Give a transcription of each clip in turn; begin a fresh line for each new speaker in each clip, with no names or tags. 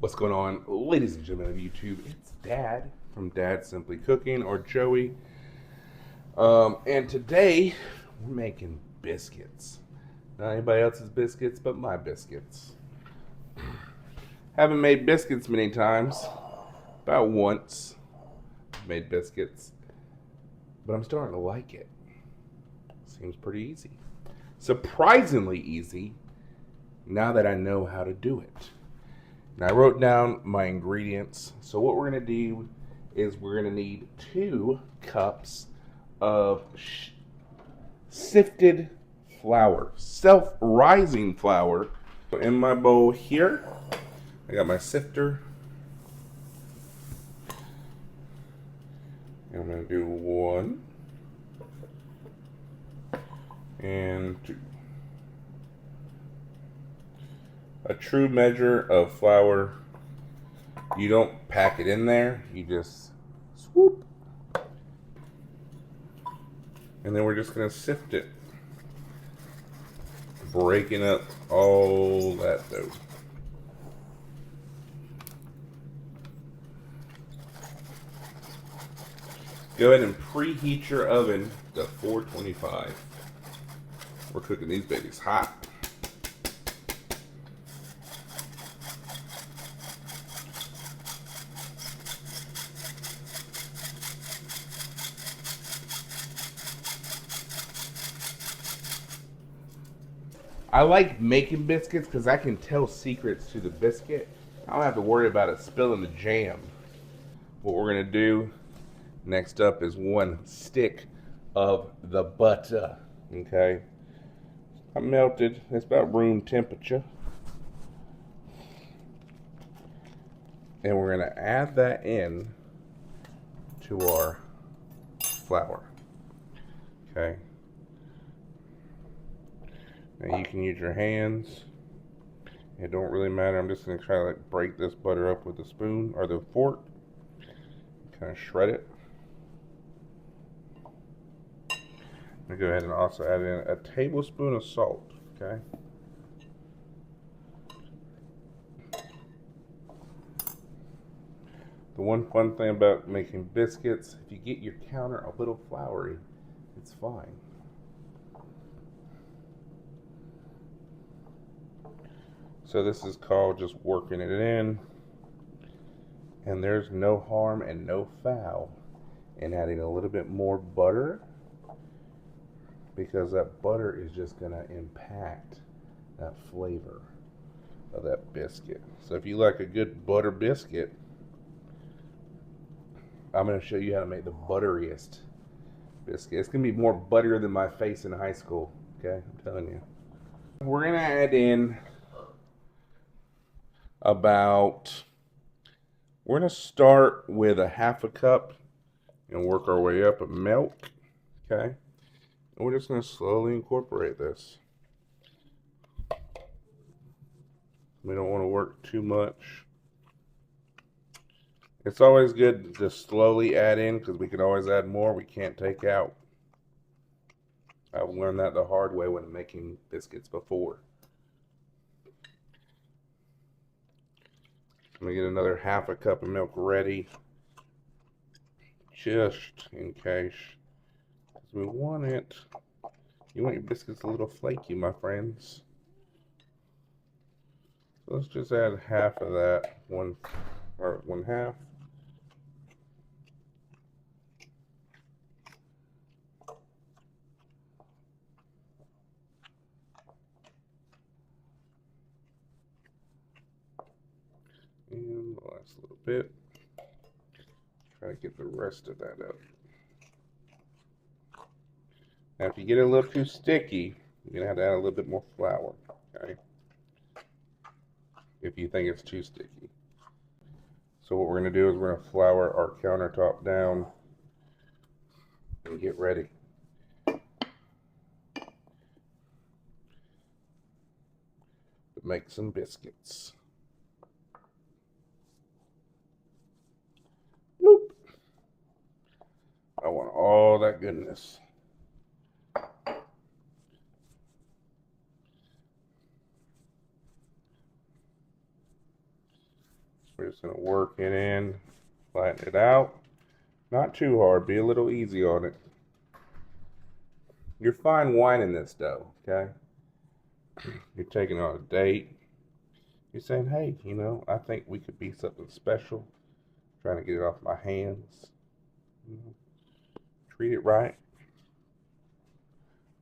What's going on, ladies and gentlemen of YouTube? It's Dad from Dad Simply Cooking, or Joey. And today we're making biscuits. Not anybody else's biscuits, but my biscuits. Haven't made biscuits many times. About once made biscuits. But I'm starting to like it. Seems pretty easy. Surprisingly easy now that I know how to do it. Now I wrote down my ingredients. So what we're going to do is we're going to need 2 cups of sifted flour, self-rising flour. So in my bowl here, I got my sifter. And I'm going to do 1 and 2. A true measure of flour. You don't pack it in there, you just swoop. And then we're just going to sift it, breaking up all that dough. Go ahead and preheat your oven to 425. We're cooking these babies hot. I like making biscuits because I can tell secrets to the biscuit. I don't have to worry about it spilling the jam. What we're going to do next up is 1 stick of the butter. Okay? I melted. It's about room temperature. And we're going to add that in to our flour. Okay? Now you can use your hands. It don't really matter. I'm just going to try to break this butter up with the spoon or the fork. Kind of shred it. I'm going to go ahead and also add in a tablespoon of salt. Okay. The one fun thing about making biscuits, if you get your counter a little floury, it's fine. So this is called just working it in. And there's no harm and no foul in adding a little bit more butter, because that butter is just going to impact that flavor of that biscuit. So if you like a good butter biscuit, I'm going to show you how to make the butteriest biscuit. It's going to be more butterier than my face in high school. Okay, I'm telling you. We're going to add in we're going to start with a 1/2 cup and work our way up of milk. Okay, and we're just going to slowly incorporate this. We don't want to work too much. It's always good to slowly add in, because we can always add more we can't take out. I've learned that the hard way when making biscuits before. I'm going to get another 1/2 cup of milk ready, just in case. We want it. You want your biscuits a little flaky, my friends. So let's just add 1/2 of that, 1/2. And the last little bit. Try to get the rest of that up. Now, if you get it a little too sticky, you're going to have to add a little bit more flour, okay? If you think it's too sticky. So what we're going to do is we're going to flour our countertop down and get ready. To make some biscuits. Nope. I want all that goodness. We're just going to work it in, flatten it out. Not too hard, be a little easy on it. You're fine whining this dough, okay? You're taking on a date. You're saying, hey, you know, I think we could be something special. Trying to get it off my hands. You know, treat it right.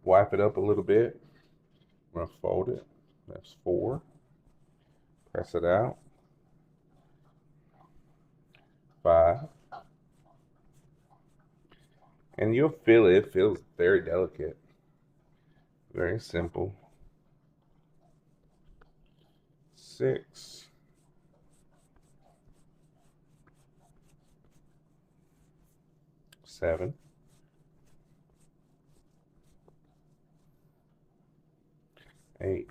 Wipe it up a little bit. I'm going to fold it. That's 4. Press it out. 5. And you'll feel it. It feels very delicate. Very simple. 6. 7. 8.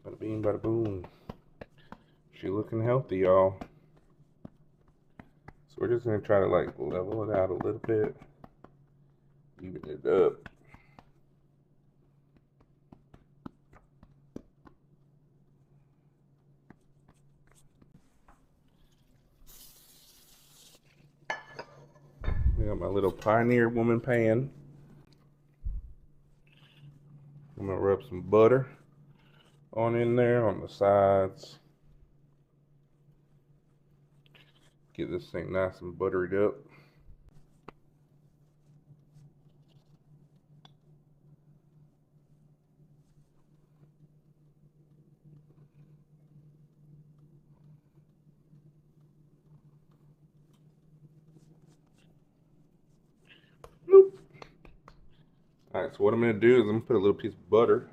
'Bada bing, bada boom. She looking healthy, y'all. So we're just gonna try to like level it out a little bit, even it up. I got my little Pioneer Woman pan. I'm gonna rub some butter on in there on the sides. Get this thing nice and buttered up. Bloop. All right, so what I'm gonna do is I'm gonna put a little piece of butter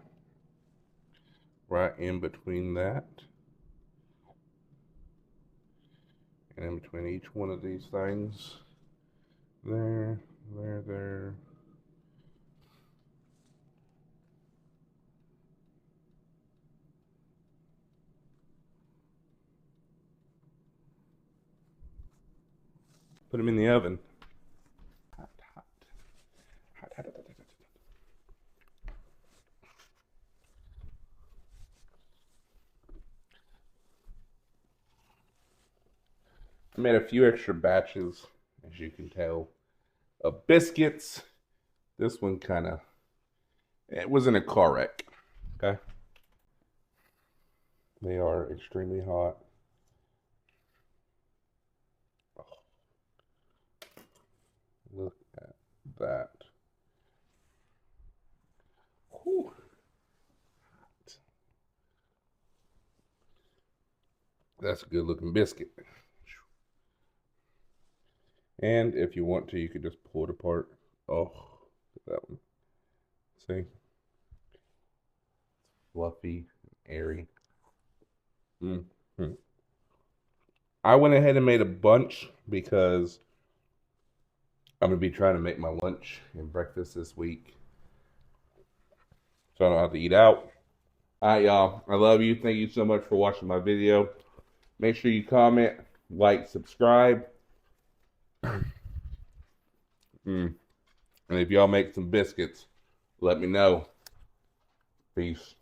right in between that. And in between each one of these things. There, there. Put them in the oven. Hot, hot. Hot, hot, hot, hot, hot. I made a few extra batches, as you can tell, of biscuits. This one it was in a car wreck, okay? They are extremely hot. Oh, look at that. Whew. That's a good looking biscuit. And if you want to, you could just pull it apart. Oh, look at that one. See? Fluffy, airy. Mm-hmm. I went ahead and made a bunch because I'm going to be trying to make my lunch and breakfast this week. So I don't have to eat out. All right, y'all. I love you. Thank you so much for watching my video. Make sure you comment, like, subscribe. And if y'all make some biscuits, let me know. Peace.